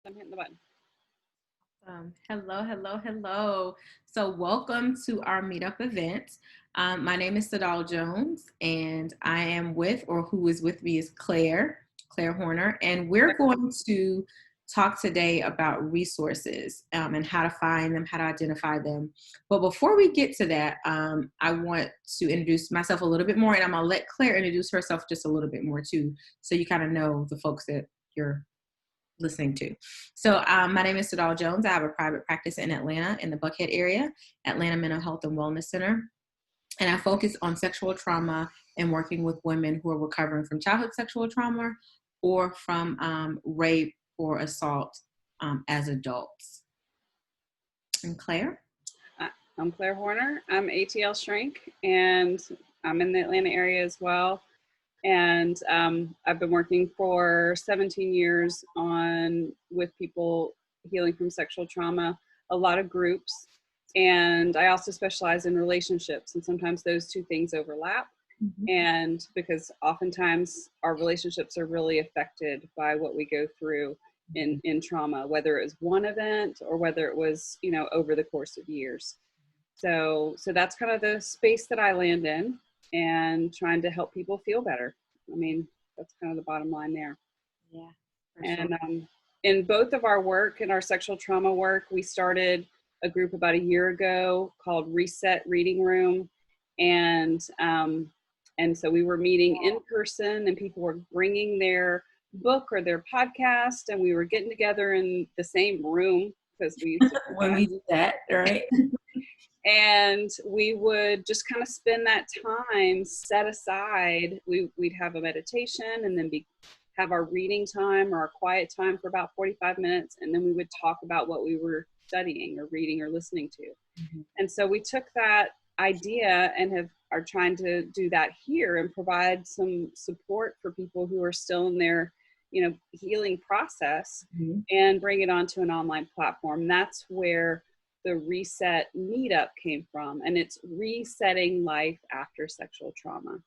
I'm hitting the button. Hello, hello, hello. So, welcome to our meetup event. My name is Sadal Jones, and I am with, or who is with me is Claire Horner, and we're going to talk today about resources and how to find them, how to identify them. But before we get to that, I want to introduce myself a little bit more, and I'm going to let Claire introduce herself just a little bit more too, so you kind of know the folks that you're listening to. So my name is Sadal Jones. I have a private practice in Atlanta in the Buckhead area, Atlanta Mental Health and Wellness Center. And I focus on sexual trauma and working with women who are recovering from childhood sexual trauma or from rape or assault as adults. And Claire? Uh, I'm Claire Horner. I'm ATL Shrink, and I'm in the Atlanta area as well. And I've been working for 17 years on with people healing from sexual trauma, a lot of groups. And I also specialize in relationships, and sometimes those two things overlap. Mm-hmm. And because oftentimes our relationships are really affected by what we go through in trauma, whether it was one event or whether it was, over the course of years. So that's kind of the space that I land in, and trying to help people feel better. I mean, that's kind of the bottom line there. Yeah, for sure. And in both of our work, in our sexual trauma work, we started a group about a year ago called Reset Reading Room. And so we were meeting in person, and people were bringing their book or their podcast, and we were getting together in the same room because we used to do When that. we do that, right? And we would just kind of spend that time set aside. We'd have a meditation, and then have our reading time or our quiet time for about 45 minutes. And then we would talk about what we were studying or reading or listening to. Mm-hmm. And so we took that idea and are trying to do that here and provide some support for people who are still in their, healing process, Mm-hmm. and bring it onto an online platform. That's where the Reset Meetup came from, and it's resetting life after sexual trauma.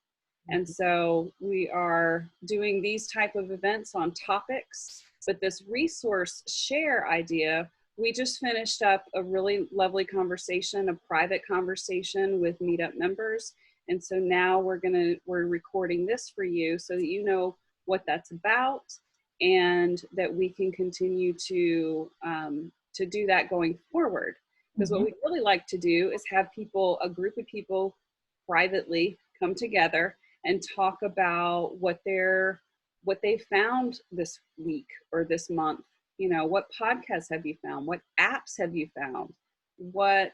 And so we are doing these type of events on topics, but this resource share idea, we just finished up a really lovely conversation, a private conversation with Meetup members. And so now we're recording this for you so that you know what that's about, and that we can continue to do that going forward. Because what Mm-hmm. we really like to do is have a group of people privately come together and talk about what they found this week or this month. What podcasts have you found? What apps have you found? What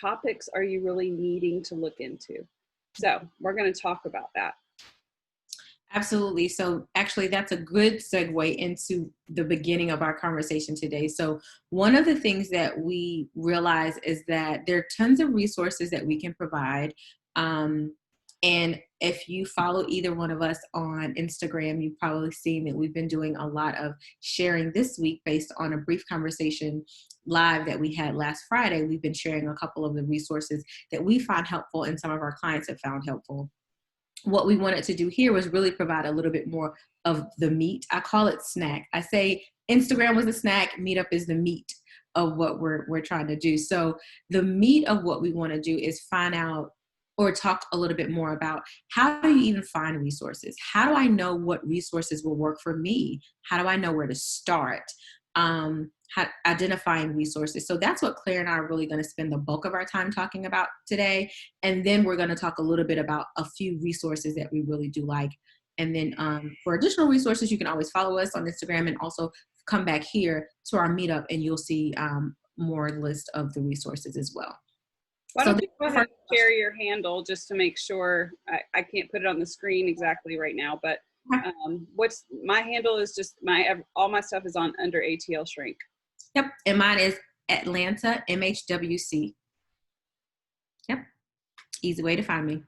topics are you really needing to look into? So we're going to talk about that. Absolutely. So actually that's a good segue into the beginning of our conversation today. So one of the things that we realize is that there are tons of resources that we can provide. And if you follow either one of us on Instagram, you've probably seen that we've been doing a lot of sharing this week based on a brief conversation live that we had last Friday. We've been sharing a couple of the resources that we find helpful and some of our clients have found helpful. What we wanted to do here was really provide a little bit more of the meat. I call it snack. I say Instagram was a snack, Meetup is the meat of what we're trying to do. So the meat of what we want to do is find out or talk a little bit more about how do you even find resources? How do I know what resources will work for me? How do I know where to start? Identifying resources. So that's what Claire and I are really going to spend the bulk of our time talking about today. And then we're going to talk a little bit about a few resources that we really do like. And then for additional resources, you can always follow us on Instagram and also come back here to our meetup and you'll see more list of the resources as well. Why So don't you go ahead and share your handle just to make sure? I can't put it on the screen exactly right now, but what's my handle is just all my stuff is on under ATL Shrink. Yep. And mine is Atlanta MHWC. Yep. Easy way to find me.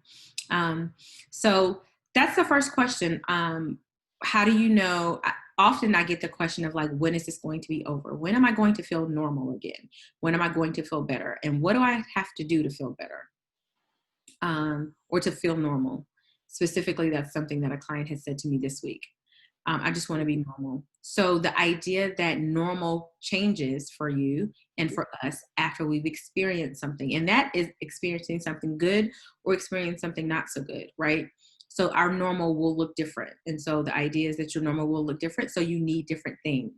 So that's the first question. How do you know? Often I get the question of like, when is this going to be over? When am I going to feel normal again? When am I going to feel better? And what do I have to do to feel better? Or to feel normal? Specifically, that's something that a client has said to me this week. I just want to be normal. So the idea that normal changes for you and for us after we've experienced something, and that is experiencing something good or experiencing something not so good, right? So our normal will look different. And so the idea is that your normal will look different. So you need different things.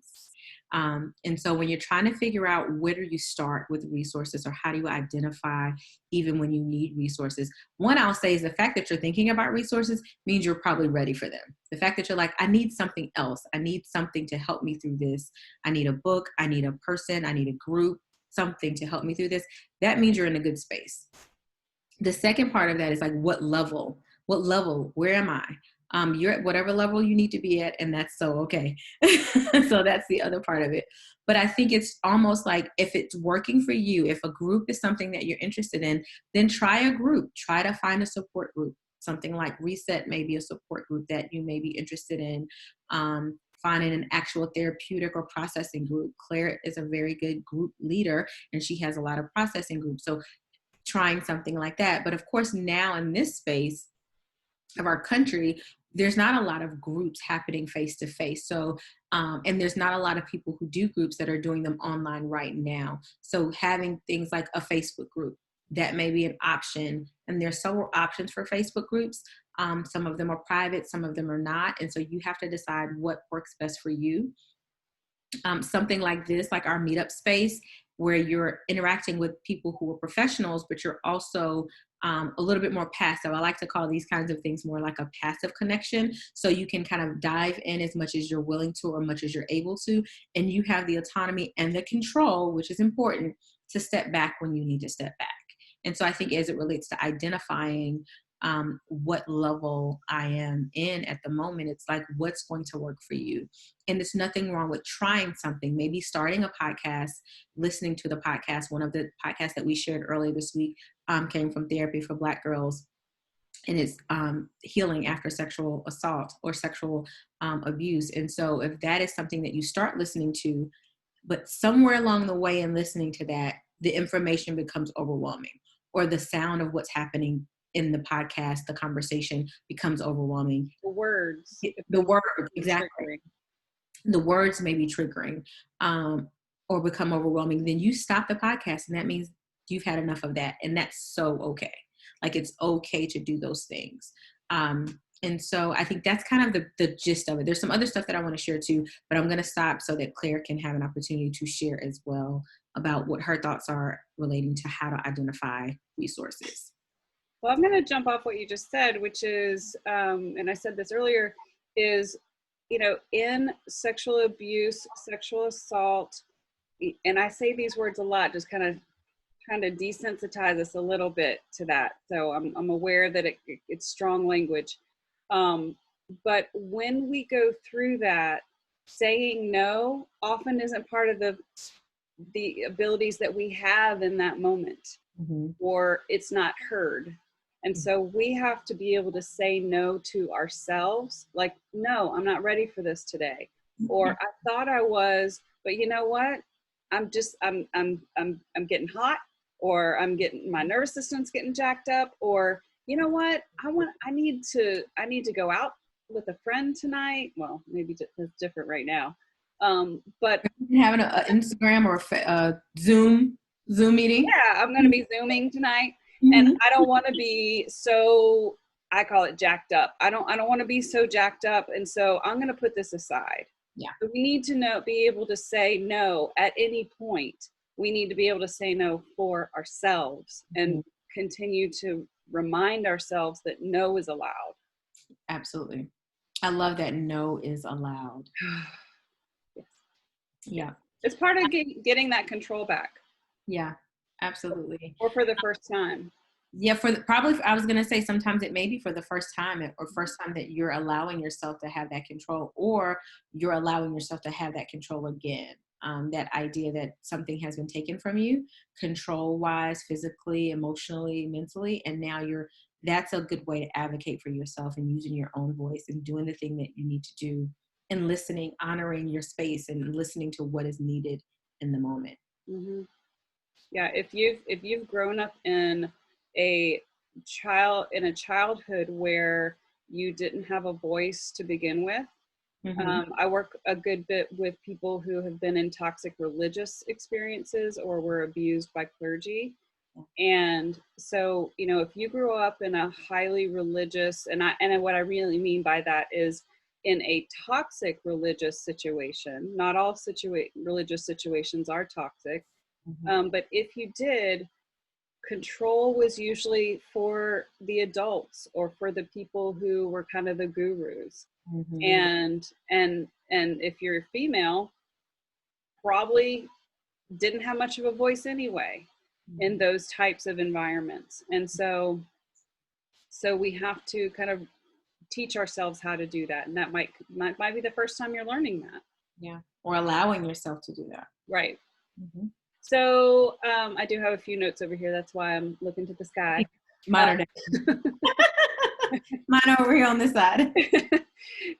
And so when you're trying to figure out where do you start with resources, or how do you identify even when you need resources, one I'll say is the fact that you're thinking about resources means you're probably ready for them. The fact that you're like, I need something else. I need something to help me through this. I need a book. I need a person. I need a group, something to help me through this. That means you're in a good space. The second part of that is like, what level, where am I? You're at whatever level you need to be at, and that's so okay. So that's the other part of it. But I think it's almost like, if it's working for you, if a group is something that you're interested in, then try a group. Try to find a support group. Something like Reset may be a support group that you may be interested in. Finding an actual therapeutic or processing group. Claire is a very good group leader, and she has a lot of processing groups. So trying something like that. But of course, now in this space of our country, there's not a lot of groups happening face to face. So, and there's not a lot of people who do groups that are doing them online right now. So having things like a Facebook group, that may be an option. And there's several options for Facebook groups. Some of them are private, some of them are not. And so you have to decide what works best for you. Something like this, like our meetup space, where you're interacting with people who are professionals, but you're also a little bit more passive. I like to call these kinds of things more like a passive connection. So you can kind of dive in as much as you're willing to, or much as you're able to, and you have the autonomy and the control, which is important, to step back when you need to step back. And so I think as it relates to identifying what level I am in at the moment, it's like, what's going to work for you? And there's nothing wrong with trying something, maybe starting a podcast, listening to the podcast. One of the podcasts that we shared earlier this week came from Therapy for Black Girls, and it's healing after sexual assault or sexual abuse. And so if that is something that you start listening to, but somewhere along the way in listening to that, the information becomes overwhelming, or the sound of what's happening in the podcast, the conversation becomes overwhelming. The words. The words, exactly. Triggering. The words may be triggering or become overwhelming. Then you stop the podcast, and that means you've had enough of that. And that's so okay. Like, it's okay to do those things. And so I think that's kind of the gist of it. There's some other stuff that I want to share too, but I'm going to stop so that Claire can have an opportunity to share as well about what her thoughts are relating to how to identify resources. Well, I'm going to jump off what you just said, which is, and I said this earlier, is, in sexual abuse, sexual assault, and I say these words a lot, just kind of trying to desensitize us a little bit to that. So I'm aware that it's strong language. But when we go through that, saying no often isn't part of the abilities that we have in that moment, or it's not heard. And so we have to be able to say no to ourselves, like, no, I'm not ready for this today. Or I thought I was, but you know what? I'm getting hot, or my nervous system's getting jacked up, or you know what? I need to go out with a friend tonight. Well, maybe it's different right now. But having an Instagram or a Zoom meeting. Yeah, I'm going to be Zooming tonight. And I don't want to be so, I call it jacked up. I don't want to be so jacked up. And so I'm going to put this aside. Yeah. So we need to be able to say no at any point. We need to be able to say no for ourselves and continue to remind ourselves that no is allowed. Absolutely. I love that no is allowed. Yes. Yeah. It's part of getting that control back. Yeah, absolutely. Or for the first time. Yeah, probably, I was going to say sometimes it may be for the first time, or first time that you're allowing yourself to have that control, or you're allowing yourself to have that control again. That idea that something has been taken from you, control-wise, physically, emotionally, mentally, and now that's a good way to advocate for yourself and using your own voice and doing the thing that you need to do, and listening, honoring your space and listening to what is needed in the moment. Mm-hmm. Yeah, if you've grown up in a childhood where you didn't have a voice to begin with, Mm-hmm. I work a good bit with people who have been in toxic religious experiences or were abused by clergy. And so, if you grew up in a highly religious, and what I really mean by that is in a toxic religious situation, not all religious situations are toxic, Mm-hmm. but if you did, control was usually for the adults or for the people who were kind of the gurus. Mm-hmm. And if you're female, probably didn't have much of a voice anyway in those types of environments. And so we have to kind of teach ourselves how to do that, and that might be the first time you're learning that. Yeah, or allowing yourself to do that. Right. Mm-hmm. So I do have a few notes over here. That's why I'm looking to the sky. Mine are down. Mine over here on this side.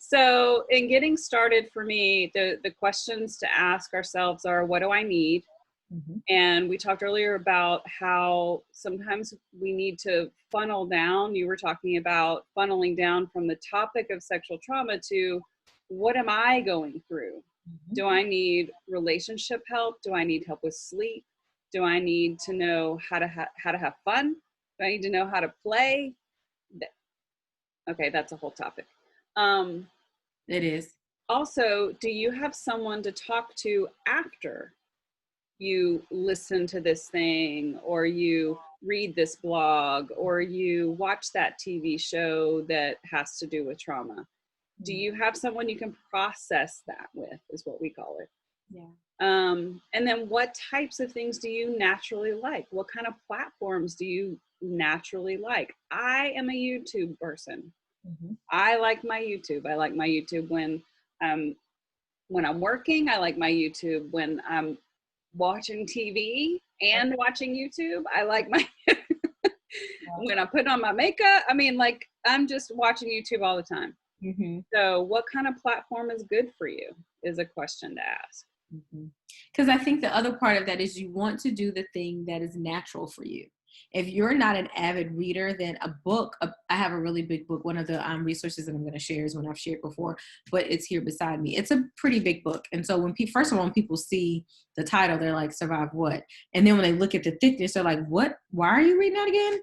So in getting started, for me, the questions to ask ourselves are, what do I need? Mm-hmm. And we talked earlier about how sometimes we need to funnel down. You were talking about funneling down from the topic of sexual trauma to, what am I going through? Mm-hmm. Do I need relationship help? Do I need help with sleep? Do I need to know how to have fun? Do I need to know how to play? Okay, that's a whole topic. It is. Also, do you have someone to talk to after you listen to this thing, or you read this blog, or you watch that TV show that has to do with trauma? Do you have someone you can process that with, is what we call it. Yeah. And then what types of things do you naturally like? What kind of platforms do you naturally like? I am a YouTube person. Mm-hmm. I like my YouTube. I like my YouTube when I'm working. I like my YouTube when I'm watching TV and watching YouTube. I like my when I'm putting on my makeup. I mean, like, I'm just watching YouTube all the time. Mm-hmm. So what kind of platform is good for you is a question to ask. Because I think the other part of that is you want to do the thing that is natural for you. If you're not an avid reader, then a book, I have a really big book. One of the resources that I'm going to share is one I've shared before, but it's here beside me. It's a pretty big book. And so when first of all, when people see the title, they're like, survive what? And then when they look at the thickness, they're like, what? Why are you reading that again?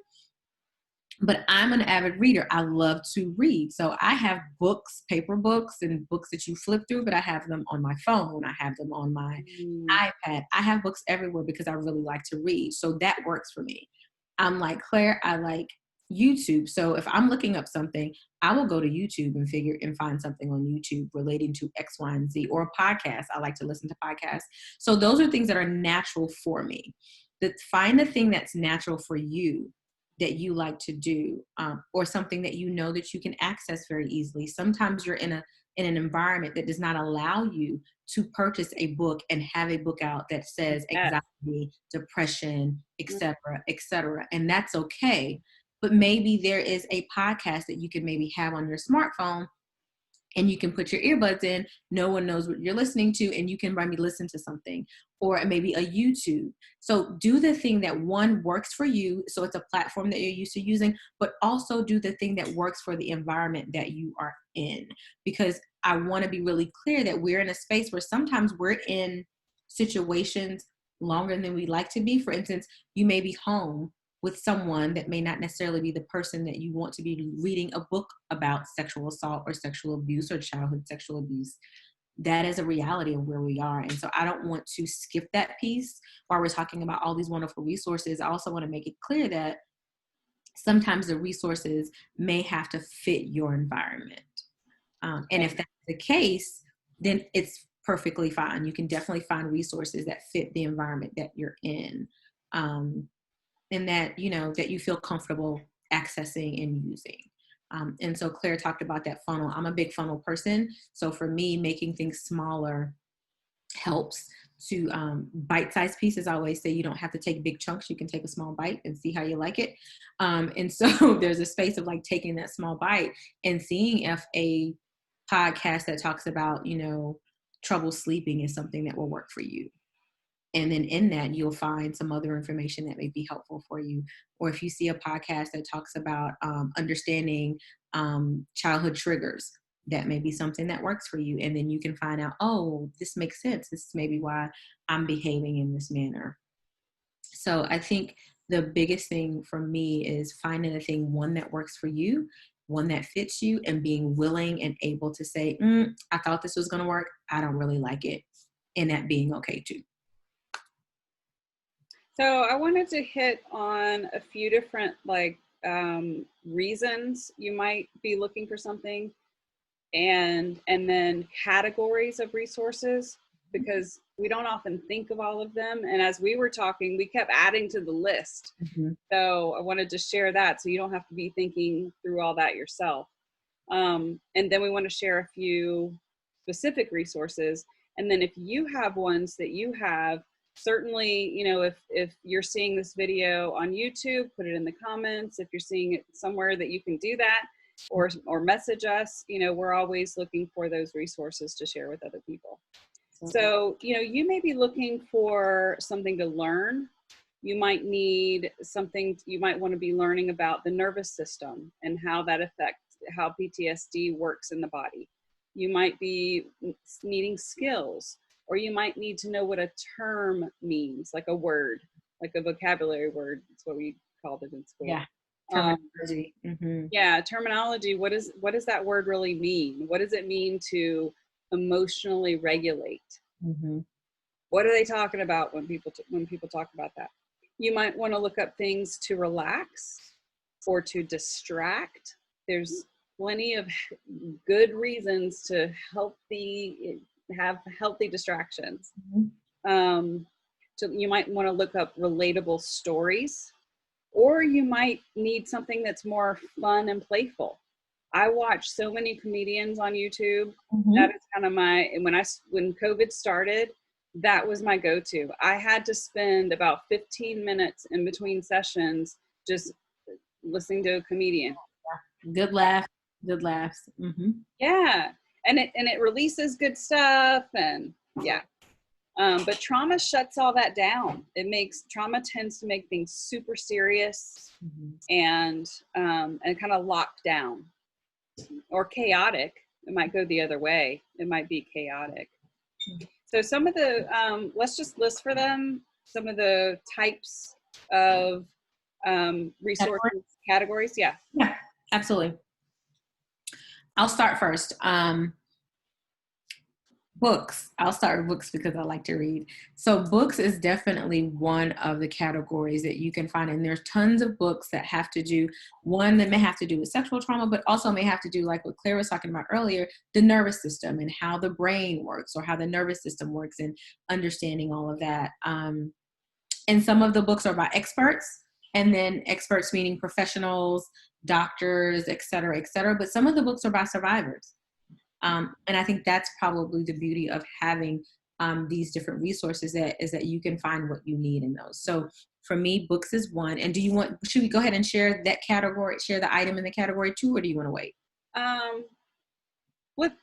But I'm an avid reader. I love to read. So I have books, paper books and books that you flip through, but I have them on my phone. I have them on my iPad. I have books everywhere because I really like to read. So that works for me. I'm like Claire, I like YouTube. So if I'm looking up something, I will go to YouTube and find something on YouTube relating to X, Y, and Z, or a podcast. I like to listen to podcasts. So those are things that are natural for me. Find the thing that's natural for you, that you like to do, or something that you know that you can access very easily. Sometimes you're in an environment that does not allow you to purchase a book and have a book out that says anxiety, depression, etc., etc., and that's okay. But maybe there is a podcast that you can maybe have on your smartphone, and you can put your earbuds in, no one knows what you're listening to, and you can maybe listen to something, or maybe a YouTube. So do the thing that one works for you, so it's a platform that you're used to using, but also do the thing that works for the environment that you are in. Because I want to be really clear that we're in a space where sometimes we're in situations longer than we like to be. For instance, you may be home with someone that may not necessarily be the person that you want to be reading a book about sexual assault or sexual abuse or childhood sexual abuse. That is a reality of where we are. And so I don't want to skip that piece while we're talking about all these wonderful resources. I also want to make it clear that sometimes the resources may have to fit your environment. And if that's the case, then it's perfectly fine. You can definitely find resources that fit the environment that you're in. And that, that you feel comfortable accessing and using. And so Claire talked about that funnel. I'm a big funnel person. So for me, making things smaller helps. To bite-sized pieces, I always say you don't have to take big chunks. You can take a small bite and see how you like it. And so there's a space of like taking that small bite and seeing if a podcast that talks about, trouble sleeping is something that will work for you. And then in that, you'll find some other information that may be helpful for you. Or if you see a podcast that talks about understanding childhood triggers, that may be something that works for you. And then you can find out, oh, this makes sense. This is maybe why I'm behaving in this manner. So I think the biggest thing for me is finding a thing, one that works for you, one that fits you, and being willing and able to say, I thought this was going to work. I don't really like it. And that being okay too. So I wanted to hit on a few different reasons you might be looking for something, and then categories of resources, because we don't often think of all of them. And as we were talking, we kept adding to the list. So I wanted to share that so you don't have to be thinking through all that yourself. And then we want to share a few specific resources. And then if you have ones that you have, certainly, if you're seeing this video on YouTube, put it in the comments. If you're seeing it somewhere that you can do that, or message us, we're always looking for those resources to share with other people. So, you may be looking for something to learn. You might need something, you might want to be learning about the nervous system and how that affects, how PTSD works in the body. You might be needing skills, or you might need to know what a term means, like a word, like a vocabulary word. That's what we called it in school. Yeah. Terminology. Yeah, terminology. What does that word really mean? What does it mean to emotionally regulate? What are they talking about when people talk about that? You might want to look up things to relax or to distract. There's plenty of good reasons to have healthy distractions. So you might want to look up relatable stories, or you might need something that's more fun and playful. I watch so many comedians on YouTube. That is kind of when COVID started, that was my go-to. I had to spend about 15 minutes in between sessions just listening to a comedian. Good laughs. Yeah. And it releases good stuff, and yeah. But trauma shuts all that down. Trauma tends to make things super serious and kind of locked down, or chaotic. It might go the other way. It might be chaotic. So some of the, let's just list for them some of the types of resources, categories. Yeah, absolutely. I'll start first. Books. I'll start with books because I like to read. So books is definitely one of the categories that you can find. And there's tons of books that have to do, one that may have to do with sexual trauma, but also may have to do, like what Claire was talking about earlier, the nervous system and how the brain works, or how the nervous system works, and understanding all of that. And some of the books are by experts, and then experts meaning professionals, doctors, et cetera, et cetera. But some of the books are by survivors. And I think that's probably the beauty of having these different resources, is that you can find what you need in those. So for me, books is one. And should we go ahead and share that category, share the item in the category too, or do you want to wait?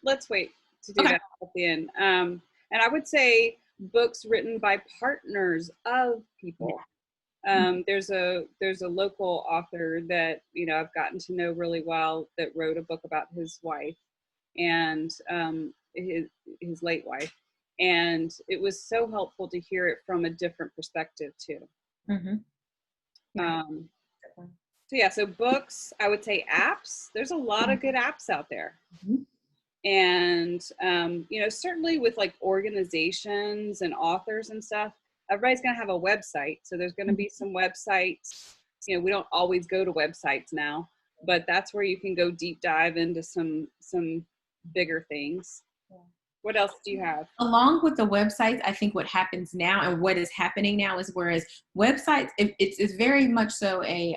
Let's wait to do that at the end. And I would say books written by partners of people. There's a local author that, I've gotten to know really well, that wrote a book about his wife and his late wife, and it was so helpful to hear it from a different perspective too. So books. I would say apps. There's a lot of good apps out there. And certainly with like organizations and authors and stuff, everybody's going to have a website, so there's going to be some websites. We don't always go to websites now, but that's where you can go deep dive into some bigger things. What else do you have? Along with the websites, I think what happens now, and what is happening now, is whereas websites, it's very much so a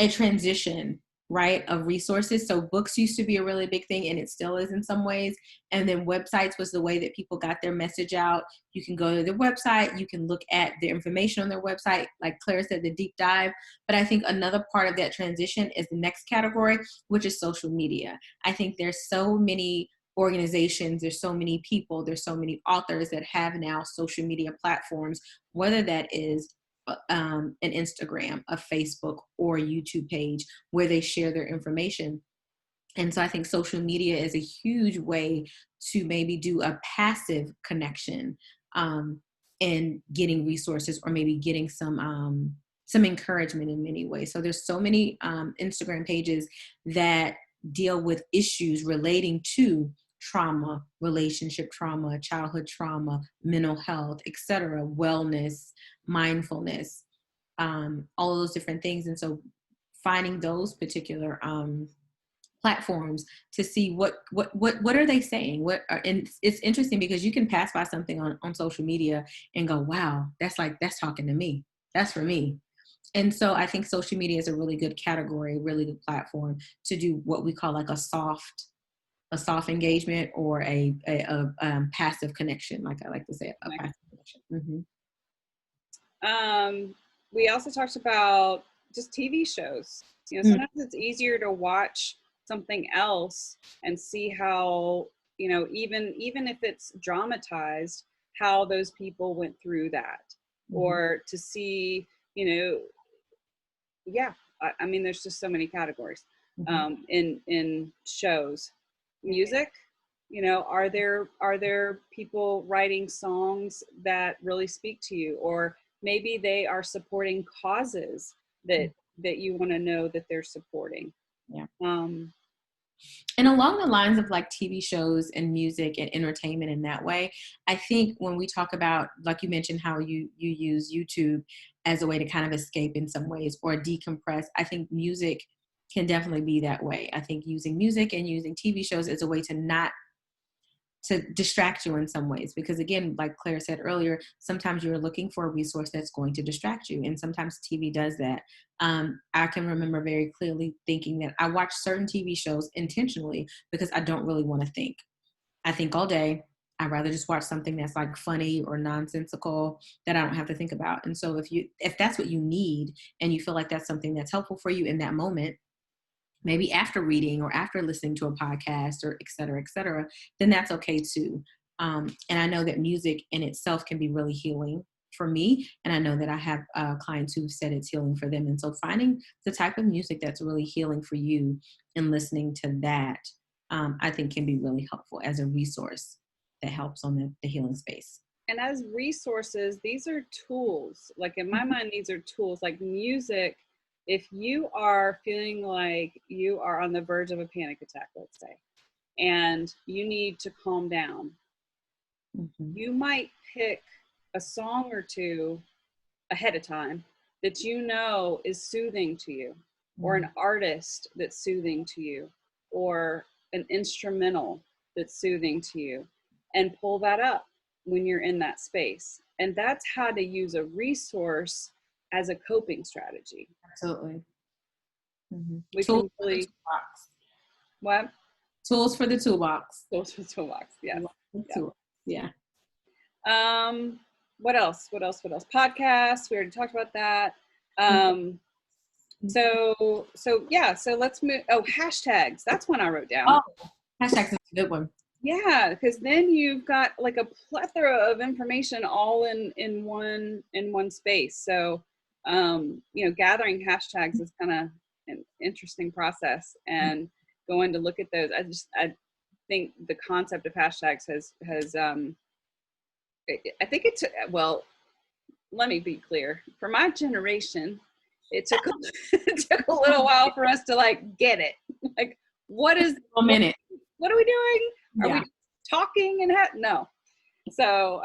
transition, right, of resources. So books used to be a really big thing, and it still is in some ways. And then websites was the way that people got their message out. You can go to their website, you can look at the information on their website, like Claire said, the deep dive. But I think another part of that transition is the next category, which is social media. I think there's so many organizations, there's so many people, there's so many authors that have now social media platforms, whether that is an Instagram, a Facebook, or a YouTube page, where they share their information. And so I think social media is a huge way to maybe do a passive connection, and getting resources, or maybe getting some encouragement in many ways. So there's so many Instagram pages that deal with issues relating to trauma, relationship trauma, childhood trauma, mental health, etc., wellness, mindfulness, all of those different things. And so finding those particular platforms to see what are they saying, and it's interesting because you can pass by something on social media and go, wow, that's talking to me, that's for me. And so I think social media is a really good category, really good platform to do what we call like a soft engagement, or a passive connection, like I like to say, a passive connection. We also talked about just TV shows. Sometimes it's easier to watch something else and see how, even if it's dramatized, how those people went through that, or to see, I mean, there's just so many categories in shows. Music, are there people writing songs that really speak to you, or maybe they are supporting causes that you want to know that they're supporting. Yeah. And along the lines of like TV shows and music and entertainment in that way, I think when we talk about, like you mentioned, how you use YouTube as a way to kind of escape in some ways or decompress, I think music can definitely be that way. I think using music and using TV shows as a way to distract you in some ways, because again, like Claire said earlier, sometimes you're looking for a resource that's going to distract you, and sometimes TV does that. I can remember very clearly thinking that I watch certain TV shows intentionally because I don't really want to think. I think all day. I'd rather just watch something that's like funny or nonsensical that I don't have to think about. And so if that's what you need, and you feel like that's something that's helpful for you in that moment, maybe after reading or after listening to a podcast, or et cetera, then that's okay too. And I know that music in itself can be really healing for me. And I know that I have clients who've said it's healing for them. And so finding the type of music that's really healing for you and listening to that, I think can be really helpful as a resource that helps on the healing space. And as resources, these are tools. Like in my mind, these are tools. Like music, if you are feeling like you are on the verge of a panic attack, let's say, and you need to calm down, you might pick a song or two ahead of time that is soothing to you, or an artist that's soothing to you, or an instrumental that's soothing to you, and pull that up when you're in that space. And that's how to use a resource as a coping strategy. Absolutely. We can really, what? Tools for the toolbox. Tools for the toolbox. Yes. Yeah. What else? Podcasts. We already talked about that. So let's move. Oh, hashtags. That's one I wrote down. Oh, hashtags is a good one. Yeah, because then you've got like a plethora of information all in one space. So, gathering hashtags is kind of an interesting process, and going to look at those. I think the concept of hashtags has I think it took, well, let me be clear. For my generation, it took a little while for us to like get it. Like, what are we doing? Are we talking no? So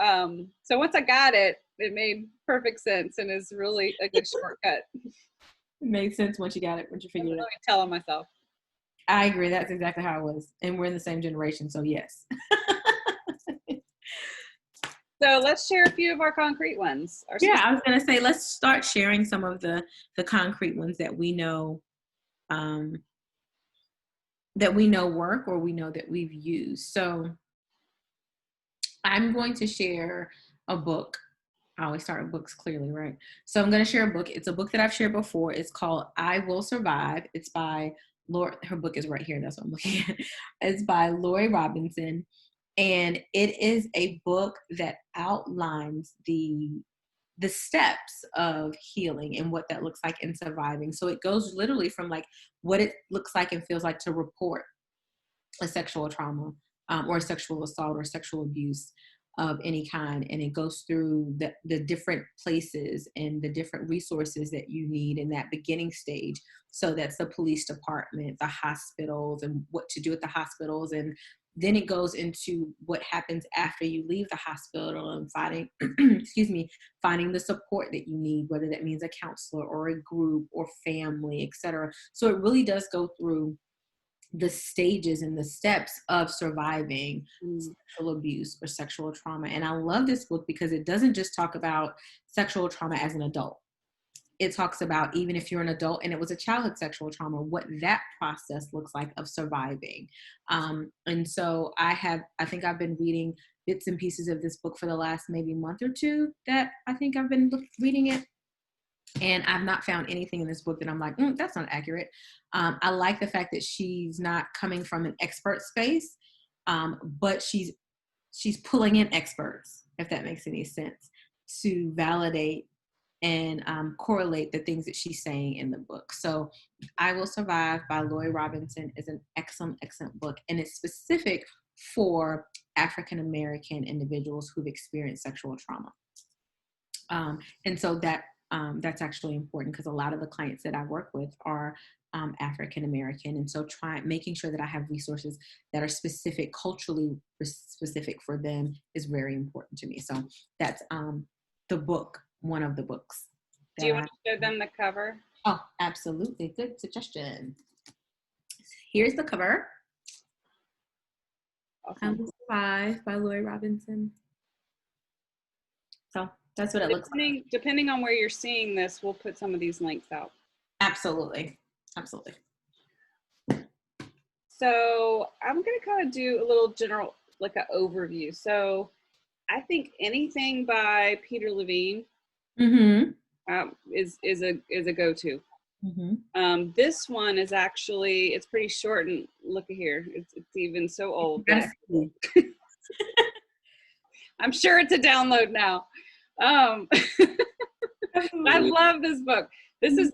once I got it, it made perfect sense and is really a good shortcut. It made sense once you got it, once you figured it out. Telling myself. I agree. That's exactly how it was. And we're in the same generation, so yes. So let's share a few of our concrete ones. I was going to say, let's start sharing some of the concrete ones that we know work, or we know that we've used. So I'm going to share a book. I always start with books, clearly, right? So I'm going to share a book. It's a book that I've shared before. It's called I Will Survive. It's by her book is right here. That's what I'm looking at. It's by Lori Robinson. And it is a book that outlines the steps of healing and what that looks like in surviving. So it goes literally from like what it looks like and feels like to report a sexual trauma, or sexual assault or sexual abuse of any kind. And it goes through the different places and the different resources that you need in that beginning stage. So that's the police department, the hospitals, and what to do at the hospitals. And then it goes into what happens after you leave the hospital and finding, excuse me, finding the support that you need, whether that means a counselor or a group or family, etc. So it really does go through the stages and the steps of surviving sexual abuse or sexual trauma. And I love this book because it doesn't just talk about sexual trauma as an adult. It talks about, even if you're an adult and it was a childhood sexual trauma, what that process looks like of surviving. And so I think I've been reading bits and pieces of this book for the last maybe month or two that I think I've been reading it. And I've not found anything in this book that I'm like, that's not accurate. I like the fact that she's not coming from an expert space, but she's pulling in experts, if that makes any sense, to validate and correlate the things that she's saying in the book. So I Will Survive by Lori Robinson is an excellent, excellent book. And it's specific for African-American individuals who've experienced sexual trauma. And so that's actually important because a lot of the clients that I work with are African American, and so making sure that I have resources that are specific, culturally specific for them, is very important to me. So that's the book, one of the books. Do you want to show them the cover? Oh, absolutely, good suggestion. Here's the cover. Awesome. I Will Survive by Lori Robinson. So that's what it looks like. Depending on where you're seeing this, we'll put some of these links out. Absolutely. Absolutely. So I'm going to kind of do a little general, like an overview. So I think anything by Peter Levine is a go-to. This one is actually, it's pretty short, and look at here, it's even so old. I'm sure it's a download now. I love this book. This is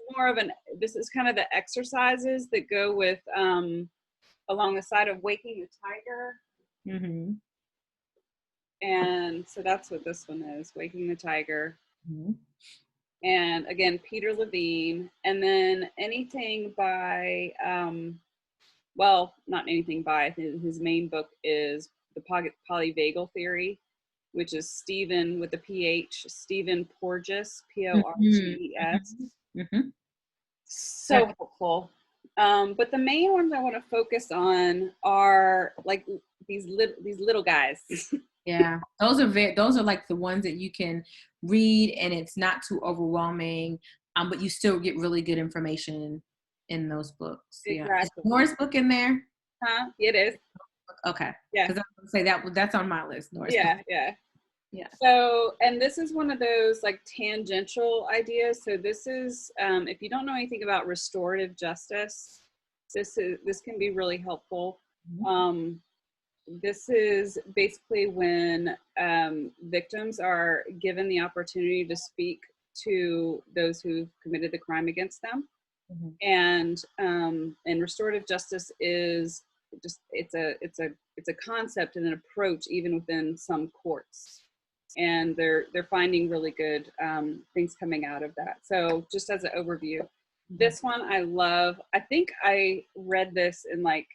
this is kind of the exercises that go with along the side of Waking the Tiger. And so that's what this one is, Waking the Tiger. And again, Peter Levine. And then anything by, well, not anything by, his main book is The Polyvagal Theory, which is Stephen with the PH, Stephen Porges, Porges. So helpful. But the main ones I want to focus on are like these little guys. Yeah, those are like the ones that you can read and it's not too overwhelming, but you still get really good information in those books. Exactly. Yeah. Is Nora's book in there? Huh? It is. Okay. Yeah. Because I was going to say that's on my list. Nora's yeah, book. yeah. Yeah. So, and this is one of those like tangential ideas. So this is, if you don't know anything about restorative justice, this can be really helpful. This is basically when victims are given the opportunity to speak to those who've committed the crime against them. And restorative justice is just, it's a concept and an approach even within some courts. And they're finding really good things coming out of that. So just as an overview, this one I love. I think I read this in like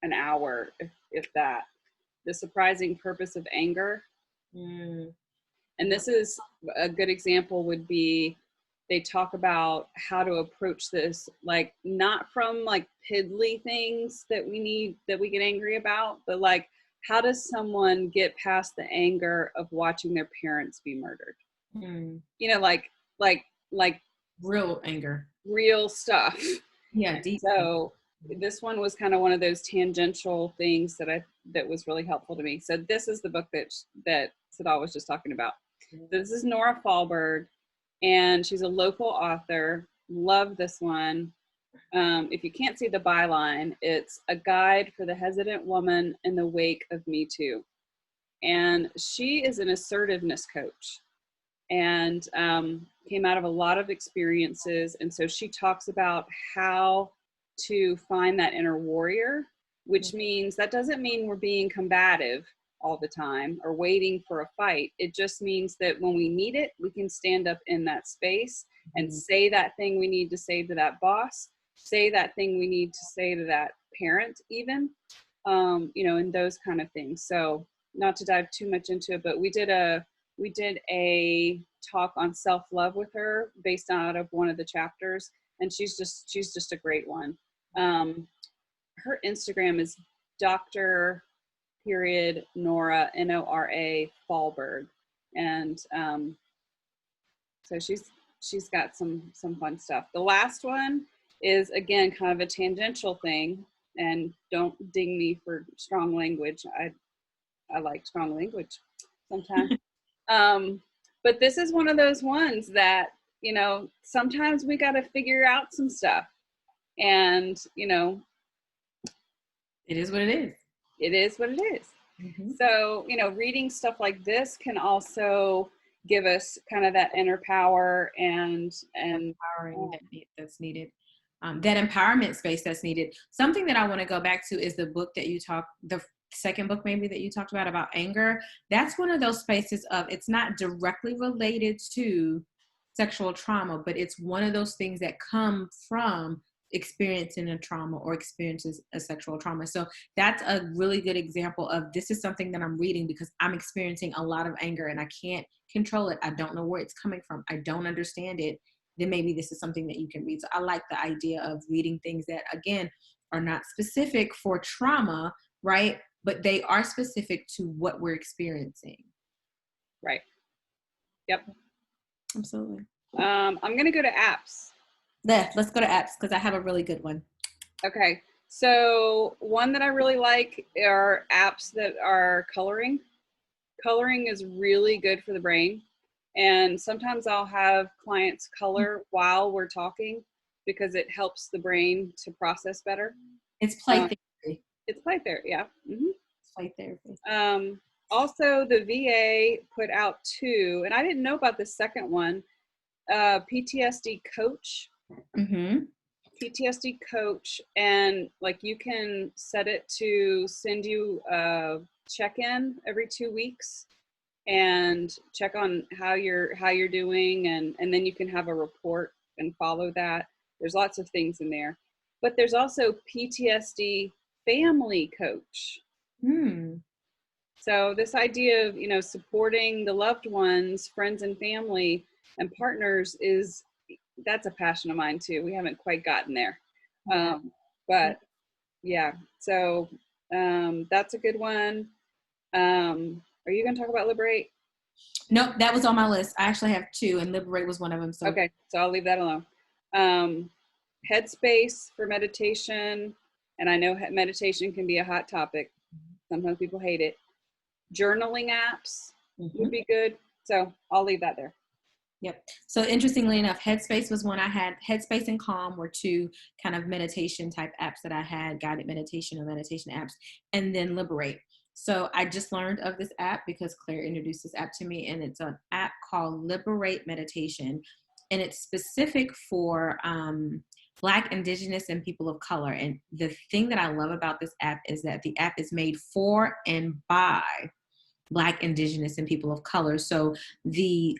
an hour, if that. The Surprising Purpose of Anger. And this is a good example would be, they talk about how to approach this, like not from like piddly things that we get angry about, but like, how does someone get past the anger of watching their parents be murdered? You know, like real anger, real stuff. Yeah. Deep. So this one was kind of one of those tangential things that was really helpful to me. So this is the book that Sadal was just talking about. This is Nora Falberg, and she's a local author. Love this one. If you can't see the byline, it's a guide for the hesitant woman in the wake of Me Too. And she is an assertiveness coach and came out of a lot of experiences. And so she talks about how to find that inner warrior which means that doesn't mean we're being combative all the time or waiting for a fight. It just means that when we need it, we can stand up in that space and say that thing we need to say to that boss, say that thing we need to say to that parent, even, and those kind of things. So not to dive too much into it, but we did a talk on self-love with her based out of one of the chapters, and she's just a great one. Her Instagram is Dr. period Nora, Nora Fallberg, and so she's got some fun stuff. The last one is, again, kind of a tangential thing, and don't ding me for strong language. I like strong language sometimes. But this is one of those ones that, sometimes we got to figure out some stuff, and it is what it is. It is what it is. Mm-hmm. So, reading stuff like this can also give us kind of that inner power and empowering that's needed. That empowerment space that's needed. Something that I want to go back to is the book that the second book maybe that you talked about anger. That's one of those spaces of, it's not directly related to sexual trauma, but it's one of those things that come from experiencing a trauma or experiences a sexual trauma. So that's a really good example of, this is something that I'm reading because I'm experiencing a lot of anger and I can't control it. I don't know where it's coming from. I don't understand it. Then maybe this is something that you can read. So I like the idea of reading things that, again, are not specific for trauma, right? But they are specific to what we're experiencing. Right. Yep. Absolutely. I'm going to go to apps. Let's go to apps because I have a really good one. Okay. So one that I really like are apps that are coloring. Coloring is really good for the brain. And sometimes I'll have clients color while we're talking because it helps the brain to process better. It's play therapy. It's play therapy, yeah. Mm-hmm. It's play therapy. Also, the VA put out 2, and I didn't know about the second one, PTSD coach. Mm-hmm. PTSD coach, and like you can set it to send you a check-in every 2 weeks and check on how you're doing, and then you can have a report and follow that. There's lots of things in there, but there's also PTSD family coach. So this idea of supporting the loved ones, friends and family and partners, that's a passion of mine too. We haven't quite gotten there, but yeah. So that's a good one. Are you going to talk about Liberate? Nope, that was on my list. I actually have 2, and Liberate was one of them. So okay, so I'll leave that alone. Headspace for meditation, and I know meditation can be a hot topic. Sometimes people hate it. Journaling apps would be good. So I'll leave that there. Yep. So interestingly enough, Headspace was one I had. Headspace and Calm were 2 kind of meditation type apps that I had, guided meditation or meditation apps, and then Liberate. So I just learned of this app because Claire introduced this app to me, and it's an app called Liberate Meditation, and it's specific for Black, Indigenous, and people of color. And the thing that I love about this app is that the app is made for and by Black, Indigenous, and people of color. So the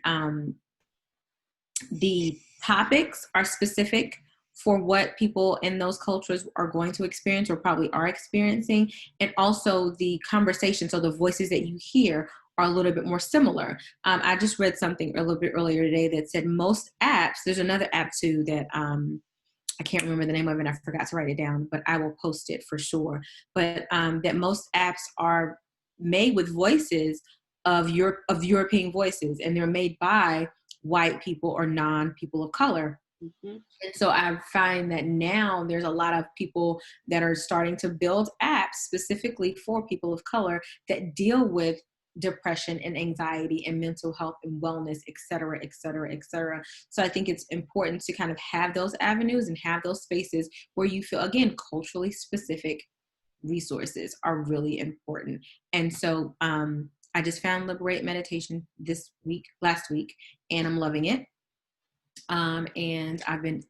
topics are specific for what people in those cultures are going to experience or probably are experiencing. And also the conversation, so the voices that you hear are a little bit more similar. I just read something a little bit earlier today that said most apps, there's another app too that I can't remember the name of it. I forgot to write it down, but I will post it for sure. But that most apps are made with voices of European voices, and they're made by white people or non-people of color. Mm-hmm. And so I find that now there's a lot of people that are starting to build apps specifically for people of color that deal with depression and anxiety and mental health and wellness, et cetera, et cetera, et cetera. So I think it's important to kind of have those avenues and have those spaces where you feel, again, culturally specific resources are really important. And so I just found Liberate Meditation last week, and I'm loving it. And I've been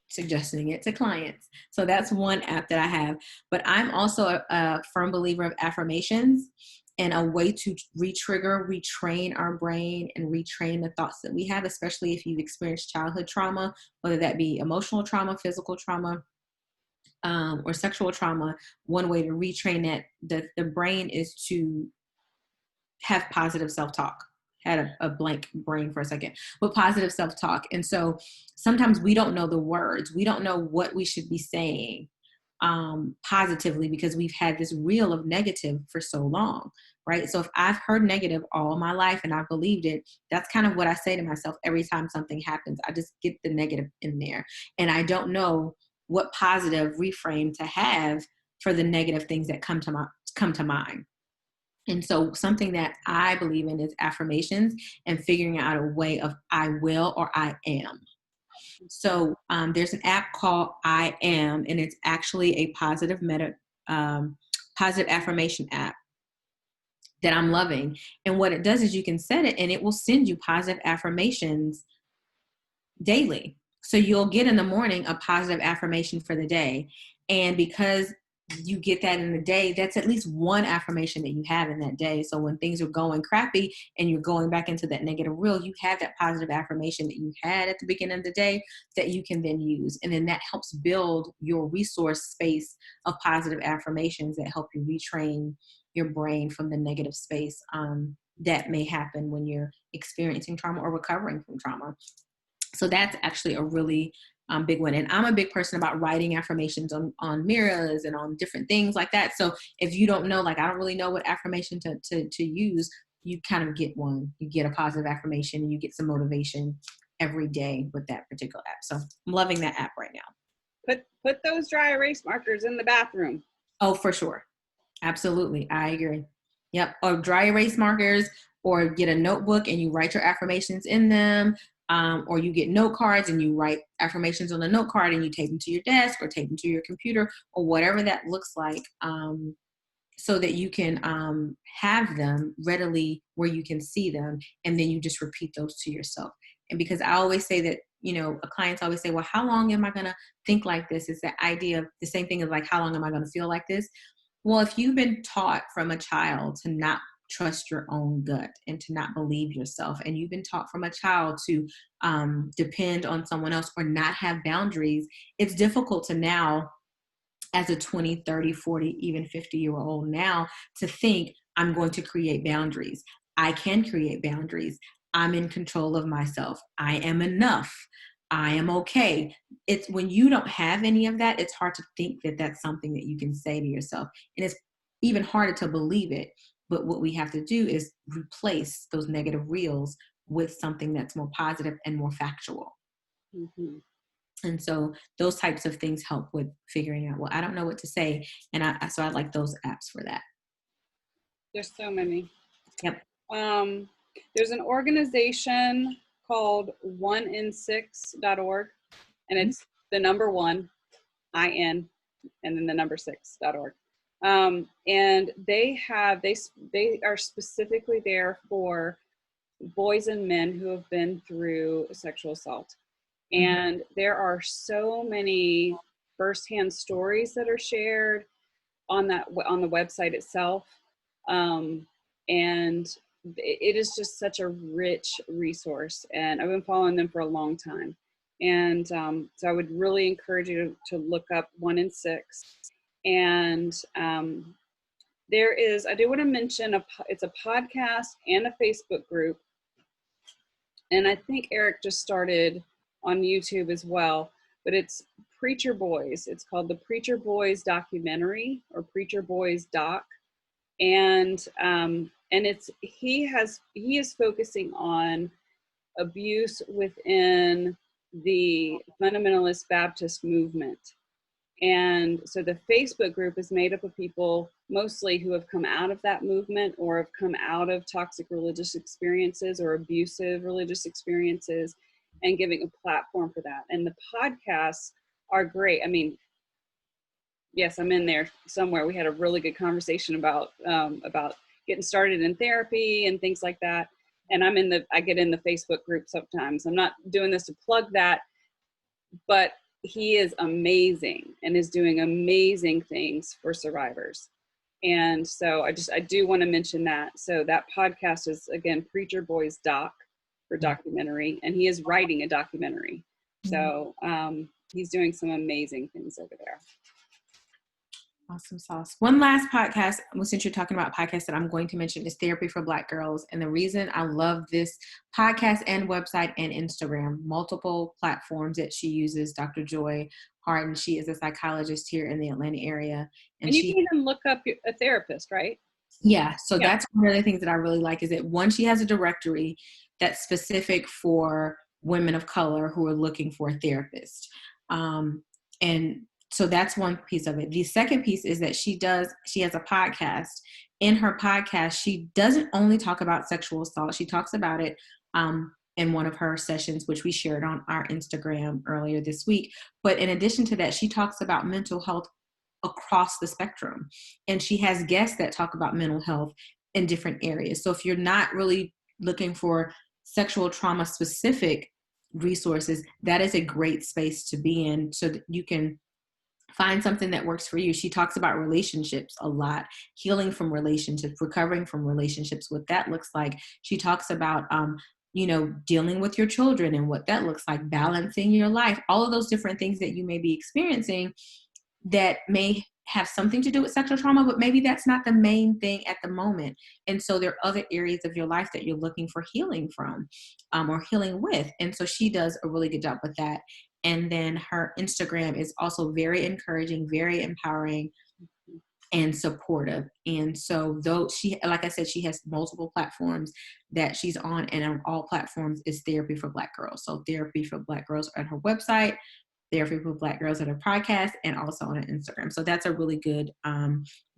suggesting it to clients. So that's one app that I have. But I'm also a firm believer of affirmations and a way to re-trigger, retrain our brain and retrain the thoughts that we have, especially if you've experienced childhood trauma, whether that be emotional trauma, physical trauma, or sexual trauma. One way to retrain that the brain is to have positive self-talk. Had a blank brain for a second, but positive self-talk. And so sometimes we don't know the words. We don't know what we should be saying positively because we've had this reel of negative for so long, right? So if I've heard negative all my life and I've believed it, that's kind of what I say to myself every time something happens. I just get the negative in there. And I don't know what positive reframe to have for the negative things that come to mind. And so something that I believe in is affirmations and figuring out a way of I will or I am. So there's an app called I Am, and it's actually a positive affirmation app that I'm loving. And what it does is you can set it and it will send you positive affirmations daily. So you'll get in the morning a positive affirmation for the day. And because you get that in the day, that's at least one affirmation that you have in that day. So when things are going crappy and you're going back into that negative reel, you have that positive affirmation that you had at the beginning of the day that you can then use. And then that helps build your resource space of positive affirmations that help you retrain your brain from the negative space that may happen when you're experiencing trauma or recovering from trauma. So that's actually a really big one. And I'm a big person about writing affirmations on mirrors and on different things like that. So if you don't know, like, I don't really know what affirmation to use, you kind of get one. You get a positive affirmation and you get some motivation every day with that particular app. So I'm loving that app right now. Put those dry erase markers in the bathroom. Oh, for sure. Absolutely. I agree. Yep. Or dry erase markers, or get a notebook and you write your affirmations in them. Or you get note cards and you write affirmations on the note card and you tape them to your desk or tape them to your computer or whatever that looks like, so that you can have them readily where you can see them. And then you just repeat those to yourself. And because I always say that, clients always say, well, how long am I going to think like this? It's the idea of the same thing as like, how long am I going to feel like this? Well, if you've been taught from a child to not trust your own gut and to not believe yourself, and you've been taught from a child to depend on someone else or not have boundaries, it's difficult to now, as a 20, 30, 40, even 50-year-old now, to think I'm going to create boundaries. I can create boundaries. I'm in control of myself. I am enough. I am okay. It's when you don't have any of that, it's hard to think that that's something that you can say to yourself. And it's even harder to believe it. But what we have to do is replace those negative reels with something that's more positive and more factual. Mm-hmm. And so those types of things help with figuring out, well, I don't know what to say. And so I like those apps for that. There's so many. Yep. There's an organization called oneinsix.org, and it's the number one, IN, and then the number 6.org. And they are specifically there for boys and men who have been through sexual assault. And there are so many firsthand stories that are shared on the website itself. And it is just such a rich resource. And I've been following them for a long time. And so I would really encourage you to look up 1 in 6. And I do want to mention it's a podcast and a Facebook group. And I think Eric just started on YouTube as well, but it's Preacher Boys. It's called the Preacher Boys documentary, or Preacher Boys doc. And he is focusing on abuse within the fundamentalist Baptist movement. And so the Facebook group is made up of people mostly who have come out of that movement or have come out of toxic religious experiences or abusive religious experiences, and giving a platform for that. And the podcasts are great. I mean, yes, I'm in there somewhere. We had a really good conversation about getting started in therapy and things like that. And I get in the Facebook group sometimes. I'm not doing this to plug that, but he is amazing and is doing amazing things for survivors. And so I do want to mention that. So that podcast is, again, Preacher Boys Doc for documentary, and he is writing a documentary. So he's doing some amazing things over there. Awesome sauce. One last podcast, since you're talking about podcasts, that I'm going to mention is Therapy for Black Girls. And the reason I love this podcast and website and Instagram, multiple platforms that she uses, Dr. Joy Harden, she is a psychologist here in the Atlanta area. And you can even look up a therapist, right? Yeah. So that's one of the things that I really like, is that one, she has a directory that's specific for women of color who are looking for a therapist. And so that's one piece of it. The second piece is that she has a podcast. In her podcast, she doesn't only talk about sexual assault. She talks about it in one of her sessions, which we shared on our Instagram earlier this week. But in addition to that, she talks about mental health across the spectrum. And she has guests that talk about mental health in different areas. So if you're not really looking for sexual trauma specific resources, that is a great space to be in, so that you can find something that works for you. She talks about relationships a lot, healing from relationships, recovering from relationships, what that looks like. She talks about, dealing with your children and what that looks like, balancing your life, all of those different things that you may be experiencing that may have something to do with sexual trauma, but maybe that's not the main thing at the moment. And so there are other areas of your life that you're looking for healing from or healing with. And so she does a really good job with that. And then her Instagram is also very encouraging, very empowering, and supportive. And so though like I said, she has multiple platforms that she's on, and on all platforms is Therapy for Black Girls. So Therapy for Black Girls on her website, Therapy for Black Girls on her podcast, and also on her Instagram. So that's a really good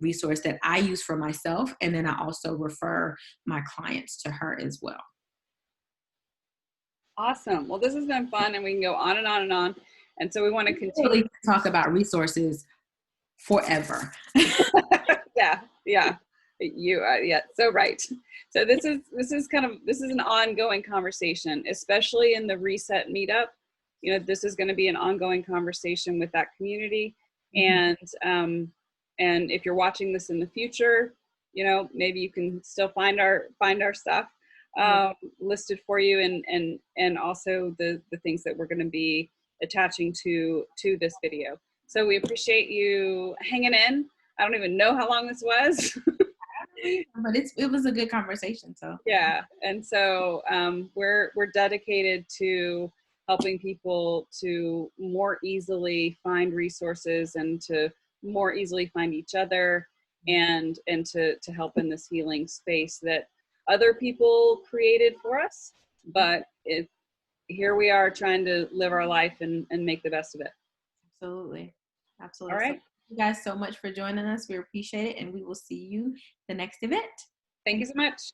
resource that I use for myself. And then I also refer my clients to her as well. Awesome. Well, this has been fun, and we can go on and on and on. And so we want to continue to talk about resources forever. Yeah. So right. So this is an ongoing conversation, especially in the Reset meetup. This is going to be an ongoing conversation with that community. And if you're watching this in the future, maybe you can still find our stuff listed for you, and also the things that we're going to be attaching to this video. So we appreciate you hanging in. I don't even know how long this was. But it was a good conversation. So yeah. And so we're dedicated to helping people to more easily find resources and to more easily find each other, and to help in this healing space that other people created for us. But here we are trying to live our life and make the best of it. Absolutely. All right. So thank you guys so much for joining us. We appreciate it, and we will see you the next event. Thank you so much.